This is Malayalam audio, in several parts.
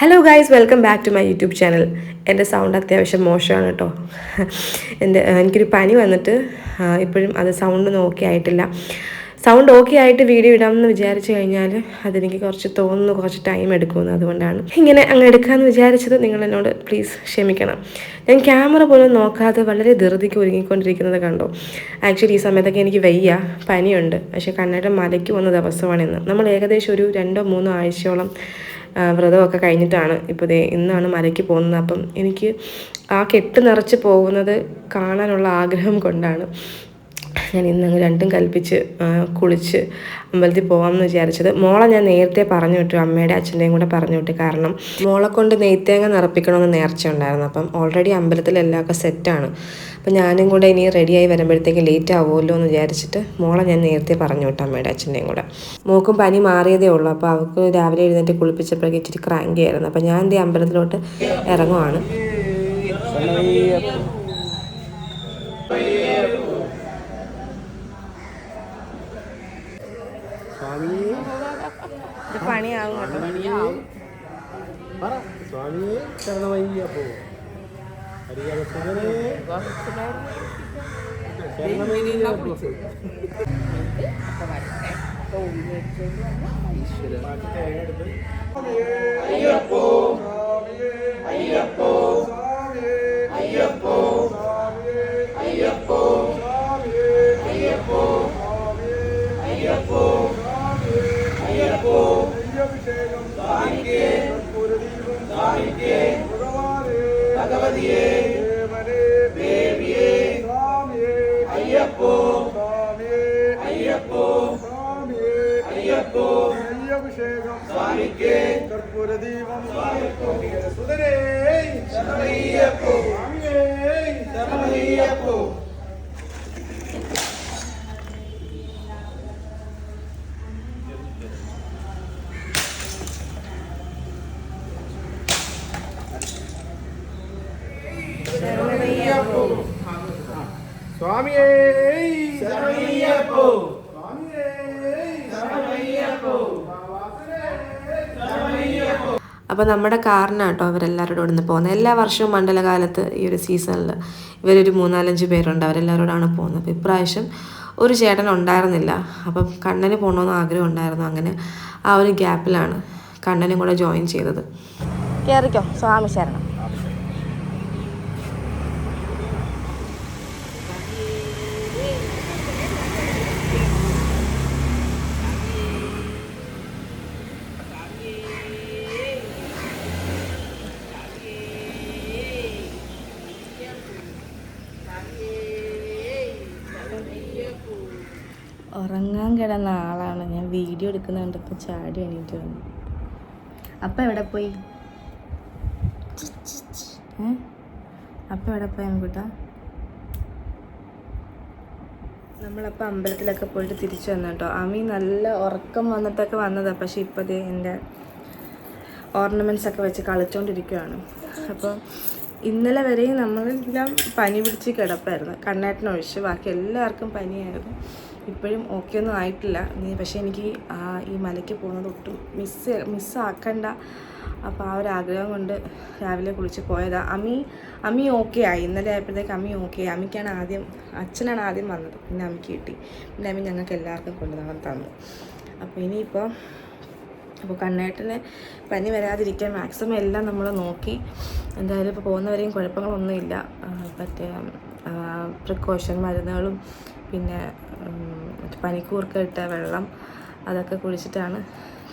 Hello guys, welcome back to my YouTube channel. എൻ്റെ സൗണ്ട് അത്യാവശ്യം മോശമാണ് കേട്ടോ. എനിക്കൊരു പനി വന്നിട്ട് ഇപ്പോഴും അത് സൗണ്ടൊന്നും ഓക്കെ ആയിട്ടില്ല. സൗണ്ട് ഓക്കെ ആയിട്ട് വീഡിയോ ഇടാമെന്ന് വിചാരിച്ചു കഴിഞ്ഞാൽ അതെനിക്ക് കുറച്ച് ടൈം എടുക്കുമെന്ന്. അതുകൊണ്ടാണ് ഇങ്ങനെ അങ്ങ് എടുക്കാമെന്ന് വിചാരിച്ചത്. നിങ്ങൾ എന്നോട് പ്ലീസ് ക്ഷമിക്കണം. ഞാൻ ക്യാമറ പോലും നോക്കാതെ വളരെ ധൃതിക്ക് ഒരുങ്ങിക്കൊണ്ടിരിക്കുന്നത് കണ്ടോ. ആക്ച്വലി ഈ സമയത്തൊക്കെ എനിക്ക് വയ്യ, പനിയുണ്ട്. പക്ഷേ കണ്ണേട്ടൻ മലയ്ക്ക് വന്ന ദിവസമാണിന്ന്. നമ്മൾ ഏകദേശം ഒരു 2-3 ആഴ്ചയോളം വ്രതമൊക്കെ കഴിഞ്ഞിട്ടാണ് ഇപ്പോൾ ഇന്നാണ് മലയ്ക്ക് പോകുന്നത്. അപ്പം എനിക്ക് ആ കെട്ട് നിറച്ച് പോകുന്നത് കാണാനുള്ള ആഗ്രഹം കൊണ്ടാണ് ഞാൻ ഇന്നങ്ങ് രണ്ടും കൽപ്പിച്ച് കുളിച്ച് അമ്പലത്തിൽ പോകാമെന്ന് വിചാരിച്ചത്. മോളെ ഞാൻ നേരത്തെ പറഞ്ഞു വിട്ടു, അമ്മയുടെ അച്ഛൻ്റെയും കൂടെ പറഞ്ഞു വിട്ടു. കാരണം മോളെ കൊണ്ട് നെയ്ത്തേങ്ങ നിറപ്പിക്കണമെന്ന് നേർച്ച ഉണ്ടായിരുന്നു. അപ്പം ഓൾറെഡി അമ്പലത്തിൽ എല്ലാവർക്കും സെറ്റാണ്. അപ്പം ഞാനും കൂടെ ഇനി റെഡിയായി വരുമ്പോഴത്തേക്ക് ലേറ്റ് ആവുമല്ലോ എന്ന് വിചാരിച്ചിട്ട് മോളെ ഞാൻ നേരത്തെ പറഞ്ഞു വിട്ടു, അമ്മയുടെ അച്ഛൻ്റെയും കൂടെ. മോക്കും പനി മാറിയതേ ഉള്ളൂ. അപ്പോൾ അവൾക്ക് രാവിലെ എഴുന്നേറ്റ് കുളിപ്പിച്ചപ്പോഴേക്കും ഇച്ചിരി ക്രാങ്കി ആയിരുന്നു. അപ്പം ഞാൻ എൻ്റെ അമ്പലത്തിലോട്ട് ഇറങ്ങുവാണ്. പണിയാവും സ്വാമിയെ ശരണമയ്യപ്പോ അയ്യപ്പോ അയ്യപ്പോ അയ്യപ്പോ അയ്യപ്പോ അയ്യപ്പോ അയ്യപ്പോ അയ്യപ്പോ അയ്യഭിഷേകം സായിക്കേ കർപ്പൂരദീപം സായിക്കേ ഭഗവാനേ ഭഗവതിയേ ദേവനേ ദേവിയേ സ്വാമിയേ അയ്യപ്പോ സ്വാമിയേ അയ്യപ്പോ സ്വാമിയേ അയ്യപ്പോ അയ്യഭിഷേകം സായിക്കേ കർപ്പൂരദീപം സായിക്കോ സുതരേ ശരണമയ്യപ്പോ സ്വാമിയേ ശരണമയ്യപ്പോ. സ്വാമിയേ ശരണമയ്യപ്പോ സ്വാമിയേ ശരണമയ്യപ്പോ ശരണമയ്യപ്പോ. അപ്പോൾ നമ്മുടെ കാറിനാട്ടോ അവരെല്ലാവരോടും ഇന്ന് പോകുന്നത്. എല്ലാ വർഷവും മണ്ഡലകാലത്ത് ഈ ഒരു സീസണിൽ ഇവരൊരു 3-4-5 പേരുണ്ട്, അവരെല്ലാവരോടാണ് പോകുന്നത്. അപ്പോൾ ഇപ്രാവശ്യം ഒരു ചേട്ടൻ ഉണ്ടായിരുന്നില്ല. അപ്പം കണ്ണന് പോകണമെന്ന് ആഗ്രഹം ഉണ്ടായിരുന്നു. അങ്ങനെ ആ ഒരു ഗ്യാപ്പിലാണ് കണ്ണനും കൂടെ ജോയിൻ ചെയ്തത്. കയറിക്കോ, സ്വാമി ശരണം. ഉറങ്ങാൻ കിടന്ന ആളാണ്. ഞാൻ വീഡിയോ എടുക്കുന്ന കണ്ടപ്പോൾ ചാടി എണീറ്റ് വന്നു. അപ്പം എവിടെ പോയി? അപ്പം എവിടെ പോയി അമ്മൂട്ടാ? നമ്മളപ്പോൾ അമ്പലത്തിലൊക്കെ പോയിട്ട് തിരിച്ചു വന്നു കേട്ടോ. അമ്മി നല്ല ഉറക്കം വന്നിട്ടൊക്കെ വന്നതാണ്. പക്ഷേ ഇപ്പോൾ ദേ എൻ്റെ ഓർണമെൻറ്റ്സ് ഒക്കെ വെച്ച് കളിച്ചുകൊണ്ടിരിക്കുകയാണ്. അപ്പോൾ ഇന്നലെ വരെയും നമ്മളെല്ലാം പനി പിടിച്ച് കിടപ്പായിരുന്നു, കണ്ണേട്ടനൊഴിച്ച്. ബാക്കി എല്ലാവർക്കും പനിയായിരുന്നു. ഇപ്പോഴും ഓക്കെ ഒന്നും ആയിട്ടില്ല. പക്ഷേ എനിക്ക് ഈ മലയ്ക്ക് പോകുന്നത് ഒട്ടും മിസ്സാക്കണ്ട. അപ്പോൾ ആ ഒരു ആഗ്രഹം കൊണ്ട് രാവിലെ കുളിച്ച് പോയതാണ്. അമ്മി ഓക്കെ ആയി. ഇന്നലെ ആയപ്പോഴത്തേക്ക് അമ്മി ഓക്കെ ആയി. അച്ഛനാണ് ആദ്യം വന്നത്, പിന്നെ അമ്മിക്ക് കിട്ടി. പിന്നെ അമ്മി ഞങ്ങൾക്ക് എല്ലാവർക്കും കൊണ്ടുനടൻ തന്നു. അപ്പോൾ ഇനിയിപ്പോൾ കണ്ണേട്ടന് പനി വരാതിരിക്കാൻ മാക്സിമം എല്ലാം നമ്മൾ നോക്കി. എന്തായാലും ഇപ്പോൾ പോകുന്നവരെയും കുഴപ്പങ്ങളൊന്നുമില്ല. മറ്റേ പ്രിക്കോഷൻ മരുന്നുകളും പിന്നെ പനിക്കൂർക്ക ഇട്ട വെള്ളം അതൊക്കെ കുടിച്ചിട്ടാണ്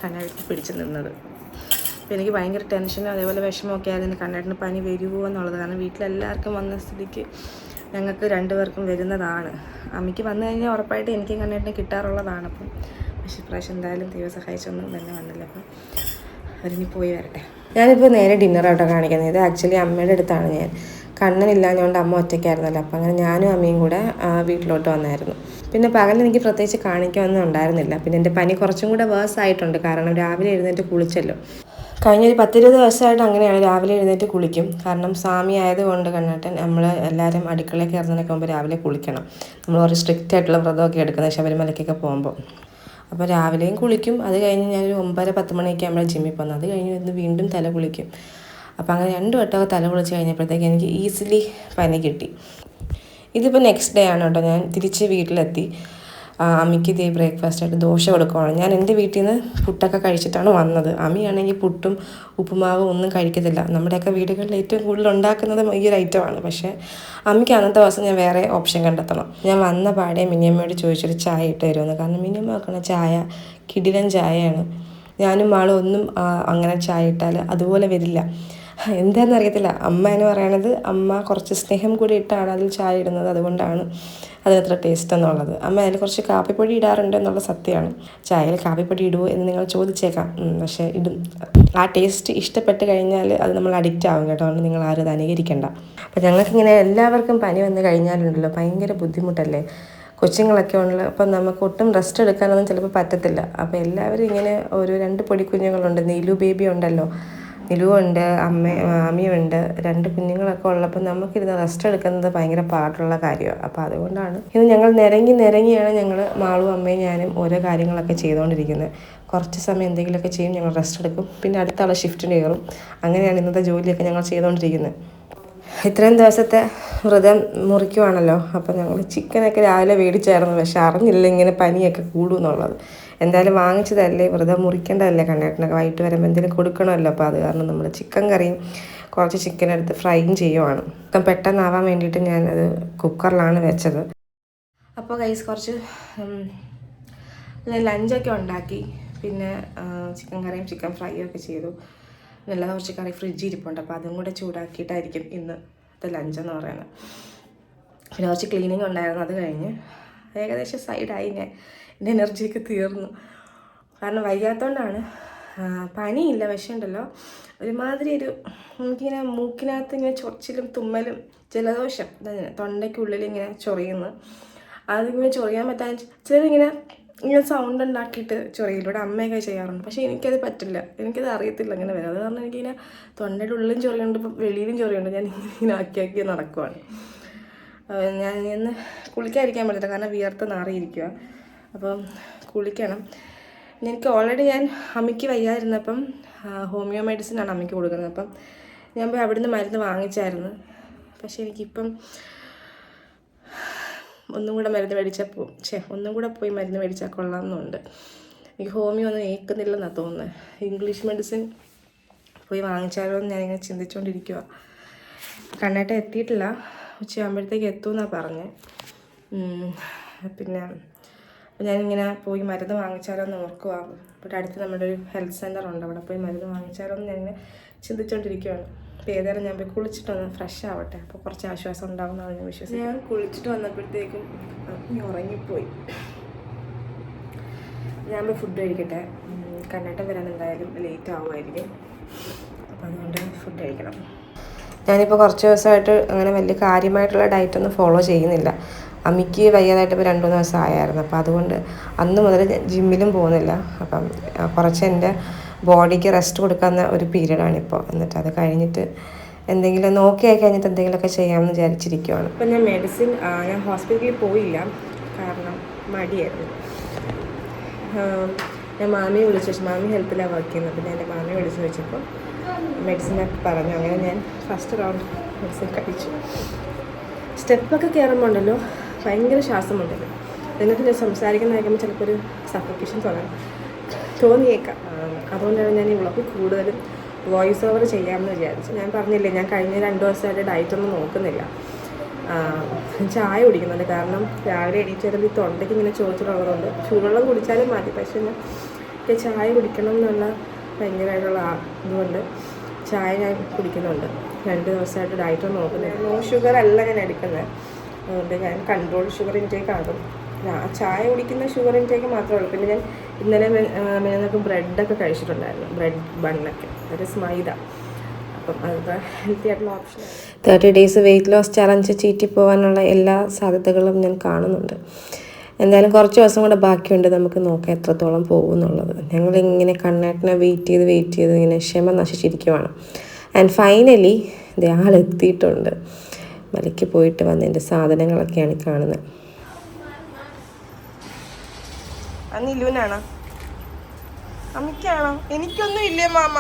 കണ്ണേട്ടൻ പിടിച്ച് നിന്നത്. അപ്പോൾ എനിക്ക് ഭയങ്കര ടെൻഷനും അതേപോലെ വിഷമമൊക്കെ ആയിരുന്നു കണ്ണേട്ടന് പനി വരുമോ എന്നുള്ളത്. കാരണം വീട്ടിലെല്ലാവർക്കും വന്ന സ്ഥിതിക്ക് ഞങ്ങൾക്ക് 2 പേർക്കും വരുന്നതാണ്. അമ്മയ്ക്ക് വന്നു കഴിഞ്ഞാൽ ഉറപ്പായിട്ട് എനിക്കും കണ്ണേട്ടന് കിട്ടാറുള്ളതാണ്. അപ്പം പക്ഷേ ഇപ്രാവശ്യം എന്തായാലും ദൈവം സഹായിച്ചൊന്നും തന്നെ വന്നില്ല. അപ്പം അവരിനി പോയി വരട്ടെ. ഞാനിപ്പോൾ നേരെ ഡിന്നറായിട്ടോ കാണിക്കുന്നത്. ഇത് ആക്ച്വലി അമ്മയുടെ അടുത്താണ്. ഞാൻ കണ്ണനില്ലാഞ്ഞുകൊണ്ട് അമ്മ ഒറ്റയ്ക്കായിരുന്നല്ലോ. അപ്പം അങ്ങനെ ഞാനും അമ്മയും കൂടെ വീട്ടിലോട്ട് വന്നായിരുന്നു. പിന്നെ പകൽ എനിക്ക് പ്രത്യേകിച്ച് കാണിക്കാനൊന്നും ഉണ്ടായിരുന്നില്ല. പിന്നെ എൻ്റെ പനി കുറച്ചും കൂടെ വേഴ്സ് ആയിട്ടുണ്ട്. കാരണം രാവിലെ എഴുന്നേറ്റ് കുളിച്ചല്ലോ. കഴിഞ്ഞൊരു 10-20 ദിവസമായിട്ട് അങ്ങനെയാണ്, രാവിലെ എഴുന്നേറ്റ് കുളിക്കും. കാരണം സ്വാമി ആയതുകൊണ്ട് കണ്ണേട്ടൻ നമ്മൾ എല്ലാവരും അടുക്കളയിൽ കയറുന്നതിനൊക്കെ മുമ്പ് രാവിലെ കുളിക്കണം. നമ്മൾ ഒരു സ്ട്രിക്റ്റ് ആയിട്ടുള്ള വ്രതമൊക്കെ എടുക്കുന്നത് ശബരിമലയ്ക്കൊക്കെ പോകുമ്പോൾ. അപ്പോൾ രാവിലെയും കുളിക്കും. അത് കഴിഞ്ഞ് ഞാനൊരു 9-10 മണിയൊക്കെ ആകുമ്പോൾ ജിമ്മിൽ പോകുന്നത്. അത് കഴിഞ്ഞ് വന്ന് വീണ്ടും തല കുളിക്കും. അപ്പോൾ അങ്ങനെ 2 വട്ടമൊക്കെ തല കുളിച്ച് കഴിഞ്ഞപ്പോഴത്തേക്ക് എനിക്ക് ഈസിലി പനി കിട്ടി. ഇതിപ്പോൾ നെക്സ്റ്റ് ഡേ ആണ് കേട്ടോ. ഞാൻ തിരിച്ച് വീട്ടിലെത്തി. അമ്മിക്ക് ഇതേ ബ്രേക്ക്ഫാസ്റ്റായിട്ട് ദോശ കൊടുക്കുവാണ്. ഞാൻ എൻ്റെ വീട്ടിൽ നിന്ന് പുട്ടൊക്കെ കഴിച്ചിട്ടാണ് വന്നത്. അമ്മിയാണെങ്കിൽ പുട്ടും ഉപ്പുമാവും ഒന്നും കഴിക്കത്തില്ല. നമ്മുടെയൊക്കെ വീടുകളിൽ ഏറ്റവും കൂടുതൽ ഉണ്ടാക്കുന്നത് ഈ ഒരു ഐറ്റമാണ്. പക്ഷേ അമ്മിക്ക് അന്നത്തെ ദിവസം ഞാൻ വേറെ ഓപ്ഷൻ കണ്ടെത്തണം. ഞാൻ വന്ന പാടെ മിനിയമ്മയോട് ചോദിച്ചൊരു ചായ ഇട്ട് തരുമെന്ന്. കാരണം മിനിയമ്മ വെക്കണ ചായ കിടിലൻ ചായയാണ്. ഞാനും ആളും ഒന്നും അങ്ങനെ ചായ ഇട്ടാൽ അതുപോലെ വരില്ല. എന്താണെന്ന് അറിയത്തില്ല. അമ്മ എന്ന് പറയണത് അമ്മ കുറച്ച് സ്നേഹം കൂടി ഇട്ടാണ് അതിൽ ചായ ഇടുന്നത്. അതുകൊണ്ടാണ് അതിനത്ര ടേസ്റ്റ് എന്നുള്ളത്. അമ്മ അതിൽ കുറച്ച് കാപ്പിപ്പൊടി ഇടാറുണ്ട് എന്നുള്ള സത്യമാണ്. ചായയിൽ കാപ്പിപ്പൊടി ഇടുമോ എന്ന് നിങ്ങൾ ചോദിച്ചേക്കാം. പക്ഷേ ഇടും. ആ ടേസ്റ്റ് ഇഷ്ടപ്പെട്ട് കഴിഞ്ഞാൽ അത് നമ്മൾ അഡിക്റ്റ് ആവും കേട്ടോ. അതുകൊണ്ട് നിങ്ങൾ ആരും അത് അനുകരിക്കണ്ട. അപ്പോൾ ഞങ്ങൾക്കിങ്ങനെ എല്ലാവർക്കും പനി വന്ന് കഴിഞ്ഞാലുണ്ടല്ലോ ഭയങ്കര ബുദ്ധിമുട്ടല്ലേ. കൊച്ചുങ്ങളൊക്കെ ഉള്ള അപ്പം നമുക്ക് ഒട്ടും റെസ്റ്റ് എടുക്കാനൊന്നും ചിലപ്പോൾ പറ്റത്തില്ല. അപ്പോൾ എല്ലാവരും ഇങ്ങനെ ഒരു 2 പൊടിക്കുഞ്ഞുങ്ങളുണ്ട്. നീലു ബേബി ഉണ്ടല്ലോ, നിലുവുണ്ട്, അമ്മയുണ്ട്, 2 കുഞ്ഞുങ്ങളൊക്കെ ഉള്ളപ്പോൾ നമുക്കിരുന്ന് റെസ്റ്റ് എടുക്കുന്നത് ഭയങ്കര പാടുള്ള കാര്യമാണ്. അപ്പോൾ അതുകൊണ്ടാണ് ഇന്ന് ഞങ്ങൾ നിരങ്ങിയാണ് ഞങ്ങൾ മാളും അമ്മയും ഞാനും ഓരോ കാര്യങ്ങളൊക്കെ ചെയ്തുകൊണ്ടിരിക്കുന്നത്. കുറച്ച് സമയം എന്തെങ്കിലുമൊക്കെ ചെയ്യും, ഞങ്ങൾ റെസ്റ്റ് എടുക്കും, പിന്നെ അടുത്ത ആൾ ഷിഫ്റ്റിന് കയറും. അങ്ങനെയാണ് ഇന്നത്തെ ജോലിയൊക്കെ ഞങ്ങൾ ചെയ്തുകൊണ്ടിരിക്കുന്നത്. ഇത്രയും ദിവസത്തെ വ്രതം മുറിക്കുവാണല്ലോ. അപ്പോൾ ഞങ്ങൾ ചിക്കനൊക്കെ രാവിലെ മേടിച്ചായിരുന്നു. പക്ഷെ അറിഞ്ഞില്ല ഇങ്ങനെ പനിയൊക്കെ കൂടുമെന്നുള്ളത്. എന്തായാലും വാങ്ങിച്ചതല്ലേ, വ്രതം മുറിക്കേണ്ടതല്ലേ. കണ്ണേട്ടനൊക്കെ വൈകിട്ട് വരുമ്പോൾ എന്തെങ്കിലും കൊടുക്കണമല്ലോ. അപ്പോൾ അത് കാരണം നമ്മൾ ചിക്കൻ കറിയും കുറച്ച് ചിക്കൻ എടുത്ത് ഫ്രൈയും ചെയ്യുവാണ്. അപ്പം പെട്ടെന്നാവാൻ വേണ്ടിയിട്ട് ഞാനത് കുക്കറിലാണ് വെച്ചത്. അപ്പോൾ ഗൈസ് കുറച്ച് ഞാൻ ലഞ്ചൊക്കെ ഉണ്ടാക്കി. പിന്നെ ചിക്കൻ കറിയും ചിക്കൻ ഫ്രൈയും ഒക്കെ ചെയ്തു. നല്ല കുറച്ച് കറി ഫ്രിഡ്ജിൽ ഇരിപ്പുണ്ട്. അപ്പോൾ അതും കൂടെ ചൂടാക്കിയിട്ടായിരിക്കും ഇന്നത്തെ ലഞ്ചെന്ന് പറയുന്നത്. പിന്നെ കുറച്ച് ക്ലീനിങ് ഉണ്ടായിരുന്നു. അത് കഴിഞ്ഞ് ഏകദേശം സൈഡായി. എൻ്റെ എനർജിയൊക്കെ തീർന്നു. കാരണം വൈകാത്തതുകൊണ്ടാണ്. പനിയില്ല, പക്ഷേ ഉണ്ടല്ലോ ഒരുമാതിരി നമുക്കിങ്ങനെ മൂക്കിനകത്ത് ഇങ്ങനെ ചൊറിച്ചിലും തുമ്മലും ജലദോഷം, തൊണ്ടയ്ക്കുള്ളിൽ ഇങ്ങനെ ചൊറിയുന്നു. അതിങ്ങനെ ചൊറിയാൻ പറ്റാൻ ചിലരിങ്ങനെ സൗണ്ട് ഉണ്ടാക്കിയിട്ട് ചൊറിയിലൂടെ അമ്മയൊക്കെ ചെയ്യാറുണ്ട്. പക്ഷേ എനിക്കത് പറ്റില്ല. എനിക്കത് അറിയത്തില്ല അങ്ങനെ വരും. അത് കാരണം എനിക്കിങ്ങനെ തൊണ്ടയുടെ ഉള്ളിലും ചൊറിയുണ്ട്, ഇപ്പം വെളിയിലും ചൊറിയുണ്ട്. ഞാൻ ഇങ്ങനെ ആക്കി നടക്കുവാണ്. ഞാൻ ഇന്ന് കുളിക്കാതിരിക്കാൻ പറ്റില്ല, കാരണം വിയർത്ത് നാറിയിരിക്കുക. അപ്പം കുളിക്കണം. എനിക്ക് ഓൾറെഡി ഞാൻ അമ്മയ്ക്ക് വയ്യാതിരുന്നപ്പം ഹോമിയോ മെഡിസിനാണ് അമ്മയ്ക്ക് കൊടുക്കുന്നത്. അപ്പം ഞാൻ പോയി അവിടുന്ന് മരുന്ന് വാങ്ങിച്ചായിരുന്നു. പക്ഷേ എനിക്കിപ്പം ഒന്നും കൂടെ പോയി മരുന്ന് മേടിച്ചാൽ കൊള്ളാമെന്നുണ്ട്. എനിക്ക് ഹോമിയോ ഒന്നും ഏൽക്കുന്നില്ലെന്നാണ് തോന്നുന്നത്. ഇംഗ്ലീഷ് മെഡിസിൻ പോയി വാങ്ങിച്ചാലോ എന്ന് ഞാനിങ്ങനെ ചിന്തിച്ചുകൊണ്ടിരിക്കുക. കണ്ണേട്ട എത്തിയിട്ടില്ല. ഉച്ചയാകുമ്പോഴത്തേക്ക് എത്തുമെന്നാണ് പറഞ്ഞത്. പിന്നെ ഞാനിങ്ങനെ പോയി മരുന്ന് വാങ്ങിച്ചാലോ എന്ന് ഓർക്കുക. ഇവിടെ അടുത്ത് നമ്മുടെ ഒരു ഹെൽത്ത് സെൻ്റർ ഉണ്ട്, അവിടെ പോയി മരുന്ന് വാങ്ങിച്ചാലോ എന്ന് ഞാനിങ്ങനെ ചിന്തിച്ചുകൊണ്ടിരിക്കുകയാണ്. അപ്പോൾ ഏതായാലും ഞാൻ പോയി കുളിച്ചിട്ടൊന്ന് ഫ്രഷ് ആവട്ടെ. അപ്പോൾ കുറച്ച് ആശ്വാസം ഉണ്ടാകുമെന്നാണ് ഞാൻ വിശ്വസിക്കുന്നത്. ഞാൻ കുളിച്ചിട്ട് വന്നപ്പോഴത്തേക്കും ഉറങ്ങിപ്പോയി. ഞാൻ പോയി ഫുഡ് കഴിക്കട്ടെ. കണ്ണേട്ടം വരാൻ എന്തായാലും ലേറ്റ് ആവുമായിരിക്കും. അപ്പോൾ അതുകൊണ്ട് ഫുഡ് കഴിക്കണം. ഞാനിപ്പോൾ കുറച്ച് ദിവസമായിട്ട് അങ്ങനെ വലിയ കാര്യമായിട്ടുള്ള ഡയറ്റൊന്നും ഫോളോ ചെയ്യുന്നില്ല. അമ്മിക്ക് വയ്യാതായിട്ട് ഇപ്പോൾ 2-3 ദിവസം ആയായിരുന്നു. അപ്പോൾ അതുകൊണ്ട് അന്ന് മുതൽ ജിമ്മിലും പോകുന്നില്ല. അപ്പം കുറച്ച് എൻ്റെ ബോഡിക്ക് റെസ്റ്റ് കൊടുക്കുന്ന ഒരു പീരീഡാണിപ്പോൾ. എന്നിട്ട് അത് കഴിഞ്ഞിട്ട് എന്തെങ്കിലും നോക്കിയായി കഴിഞ്ഞിട്ട് എന്തെങ്കിലുമൊക്കെ ചെയ്യാമെന്ന് വിചാരിച്ചിരിക്കുകയാണ്. ഇപ്പം ഞാൻ ഹോസ്പിറ്റലിൽ പോയില്ല, കാരണം മടിയായിരുന്നു. ഞാൻ മാമിയെ വിളിച്ചു. മാമി ഹെൽത്തിലാണ് വർക്ക് ചെയ്യുന്നത്. പിന്നെ എൻ്റെ മാമിയെ വിളിച്ച് വെച്ചപ്പോൾ മെഡിസിനൊക്കെ പറഞ്ഞു. അങ്ങനെ ഞാൻ ഫസ്റ്റ് റൗണ്ട് മെഡിസിൻ കഴിച്ചു. സ്റ്റെപ്പൊക്കെ കയറുമ്പോൾ ഉണ്ടല്ലോ ഭയങ്കര ശ്വാസമുണ്ടല്ലോ. എന്നിട്ട് ഞാൻ സംസാരിക്കുന്ന കേൾക്കുമ്പോൾ ചിലപ്പോൾ ഒരു സഫോക്കേഷൻ തോന്നിയേക്കാം. അതുകൊണ്ടാണ് ഞാൻ ഈ വ്ളോഗ് കൂടുതലും വോയിസ് ഓവർ ചെയ്യാമെന്ന് വിചാരിച്ചു. ഞാൻ പറഞ്ഞില്ലേ, ഞാൻ കഴിഞ്ഞ 2 ദിവസമായിട്ട് ഡയറ്റൊന്നും നോക്കുന്നില്ല. ചായ കുടിക്കുന്നുണ്ട്. കാരണം രാവിലെ എണീറ്റ് വരുമ്പോൾ ഈ തൊണ്ടയ്ക്ക് ഇങ്ങനെ ചോദിച്ചിട്ടുള്ളതുകൊണ്ട് ചൂടുവെള്ളം കുടിച്ചാലും മതി. പക്ഷേ ഞാൻ ചായ കുടിക്കണം എന്നുള്ള ഭയങ്കരമായിട്ടുള്ള ഇതുകൊണ്ട് ചായ ഞാൻ കുടിക്കുന്നുണ്ട്. 2 ദിവസമായിട്ട് ഡയറ്റൊന്നും നോക്കുന്നില്ല. നോ ഷുഗർ അല്ല ഞാൻ എടുക്കുന്നത്. അതുകൊണ്ട് ഞാൻ കൺട്രോൾ ഷുഗർ ഇൻടേക്ക് ആകും. ചായ കുടിക്കുന്ന ഷുഗർ ഇൻടേക്ക് മാത്രമേ ഉള്ളൂ. പിന്നെ ഞാൻ ഇന്നലെ മെനൊക്കെ ബ്രെഡൊക്കെ കഴിച്ചിട്ടുണ്ടായിരുന്നു. ബ്രെഡ് ബണ്ണൊക്കെ, അത് മൈദ. അപ്പം അതൊക്കെ ഹെൽത്തി ആയിട്ടുള്ള option. 30 days weight loss challenge ചീറ്റിപ്പോകാനുള്ള എല്ലാ സാധ്യതകളും ഞാൻ കാണുന്നുണ്ട്. എന്തായാലും കുറച്ച് ദിവസം കൂടെ ബാക്കിയുണ്ട്. നമുക്ക് നോക്കാം എത്രത്തോളം പോകും എന്നുള്ളത്. ഞങ്ങളിങ്ങനെ കണ്ണേട്ടനെ വെയിറ്റ് ചെയ്ത് ഇങ്ങനെ ക്ഷമ നശിച്ചിരിക്കുവാണ്. And finally ആളെത്തിയിട്ടുണ്ട്. മലയ്ക്ക് പോയിട്ട് വന്നതിൻ്റെ സാധനങ്ങളൊക്കെയാണ് കാണുന്നത്. അന്ന് ഇലുവിനാണോ അമ്മയ്ക്കാണോ? എനിക്കൊന്നും ഇല്ലേ മാമ.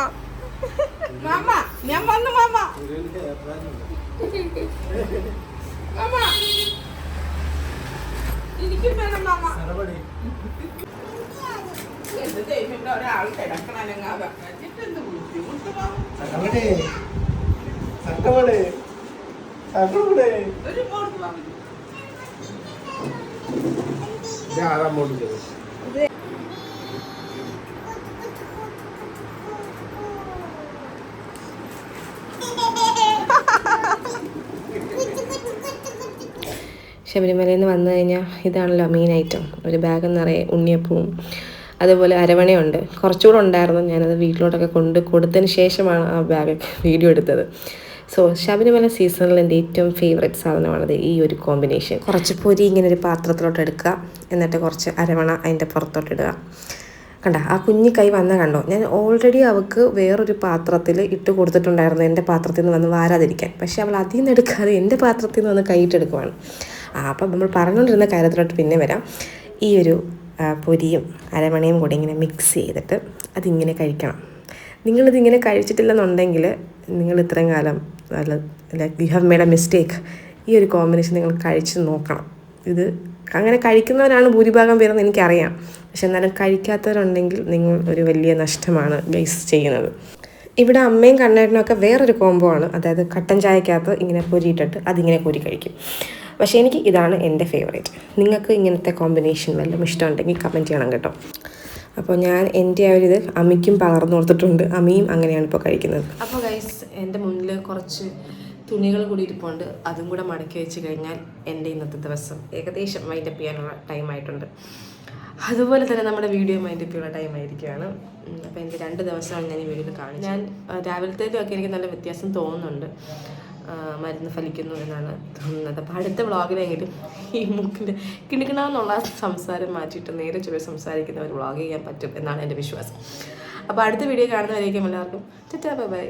മാമ ഞാൻ വന്നു മാമ. മാമ എനിക്കും വേണം മാമ. ഒരാൾ കിടക്കണ ശബരിമലയിൽ നിന്ന് വന്നു കഴിഞ്ഞാൽ ഇതാണല്ലോ മെയിൻ ഐറ്റം. ഒരു ബാഗ് നിറയെ ഉണ്ണിയപ്പവും അതുപോലെ അരവണയുണ്ട്. കുറച്ചുകൂടെ ഉണ്ടായിരുന്നു, ഞാനത് വീട്ടിലോട്ടൊക്കെ കൊടുത്തതിന് ശേഷമാണ് ആ ബാഗ് വീഡിയോ എടുത്തത്. സോ ശബരിമല സീസണിൽ എൻ്റെ ഏറ്റവും ഫേവറേറ്റ് സാധനമാണത് ഈ ഒരു കോമ്പിനേഷൻ. കുറച്ച് പൊരി ഇങ്ങനെ ഒരു പാത്രത്തിലോട്ട് എടുക്കുക, എന്നിട്ട് കുറച്ച് അരവണ അതിൻ്റെ പുറത്തോട്ട് ഇടുക. കണ്ട ആ കുഞ്ഞി കൈ വന്ന കണ്ടോ? ഞാൻ ഓൾറെഡി അവൾക്ക് വേറൊരു പാത്രത്തിൽ ഇട്ട് കൊടുത്തിട്ടുണ്ടായിരുന്നു എൻ്റെ പാത്രത്തിൽ നിന്ന് വന്ന് വാരാതിരിക്കാൻ. പക്ഷേ അവൾ അതിൽ നിന്ന് എടുക്കാതെ എൻ്റെ പാത്രത്തിൽ നിന്ന് വന്ന് കൈയിട്ടെടുക്കുവാണ്. അപ്പം നമ്മൾ പറഞ്ഞുകൊണ്ടിരുന്ന കാര്യത്തിലോട്ട് പിന്നെ വരാം. ഈ ഒരു പൊരിയും അരമണയും കൂടി ഇങ്ങനെ മിക്സ് ചെയ്തിട്ട് അതിങ്ങനെ കഴിക്കണം. നിങ്ങളിതിങ്ങനെ കഴിച്ചിട്ടില്ലെന്നുണ്ടെങ്കിൽ നിങ്ങൾ ഇത്രയും കാലം like you have made A mistake. ഈ ഒരു കോമ്പിനേഷൻ നിങ്ങൾ കഴിച്ച് നോക്കണം. ഇത് അങ്ങനെ കഴിക്കുന്നവരാണ് ഭൂരിഭാഗം പേരെന്ന് എനിക്കറിയാം. പക്ഷെ എന്നാലും കഴിക്കാത്തവരുണ്ടെങ്കിൽ നിങ്ങൾ ഒരു വലിയ നഷ്ടമാണ് ഗൈസ് ചെയ്യുന്നത്. ഇവിടെ അമ്മയും കണ്ണേട്ടനും ഒക്കെ വേറൊരു കോംബോ ആണ്. അതായത് കട്ടൻ ചായക്കകത്ത് ഇങ്ങനെ പൊരിയിട്ടിട്ട് അതിങ്ങനെ കോരി കഴിക്കും. പക്ഷേ എനിക്ക് ഇതാണ് എൻ്റെ ഫേവറേറ്റ്. നിങ്ങൾക്ക് ഇങ്ങനത്തെ കോമ്പിനേഷൻ വല്ലതും ഇഷ്ടമുണ്ടെങ്കിൽ കമൻറ്റ് ചെയ്യണം കേട്ടോ. അപ്പോൾ ഞാൻ എൻ്റെ ആ ഒരു ഇത് അമ്മയ്ക്കും പകർന്നു കൊടുത്തിട്ടുണ്ട്. അമ്മയും അങ്ങനെയാണ് ഇപ്പോൾ കഴിക്കുന്നത്. അപ്പോൾ ഗൈസ് എൻ്റെ മുന്നിൽ കുറച്ച് തുണികൾ കൂടി ഇരിപ്പുണ്ട്. അതും കൂടെ മടക്കി വെച്ച് കഴിഞ്ഞാൽ എൻ്റെ ഇന്നത്തെ ദിവസം ഏകദേശം വൈൻഡപ്പ് ചെയ്യാനുള്ള ടൈമായിട്ടുണ്ട്. അതുപോലെ തന്നെ നമ്മുടെ വീഡിയോ വൈൻഡപ്പ് ചെയ്യാനുള്ള ടൈമായിരിക്കുകയാണ്. അപ്പോൾ എൻ്റെ 2 ദിവസമാണ് ഞാൻ ഈ വീഡിയോയിൽ കാണിച്ചത്. ഞാൻ രാവിലത്തേക്കൊക്കെ എനിക്ക് നല്ല വ്യത്യാസം തോന്നുന്നുണ്ട്. മരുന്ന് ഫലിക്കുന്നു എന്നാണ് തോന്നുന്നത്. അപ്പോൾ അടുത്ത വ്ളോഗിലെങ്കിലും ഈ മൂക്കിൻ്റെ കിണിക്കണമെന്നുള്ള സംസാരം മാറ്റിയിട്ട് നേരെ ചൊവ്വേ സംസാരിക്കുന്ന ഒരു വ്ളോഗ് ചെയ്യാൻ പറ്റും എന്നാണ് എൻ്റെ വിശ്വാസം. അപ്പോൾ അടുത്ത വീഡിയോ കാണുന്നവരേക്കും എല്ലാവർക്കും ടാറ്റാ ബൈ ബൈ.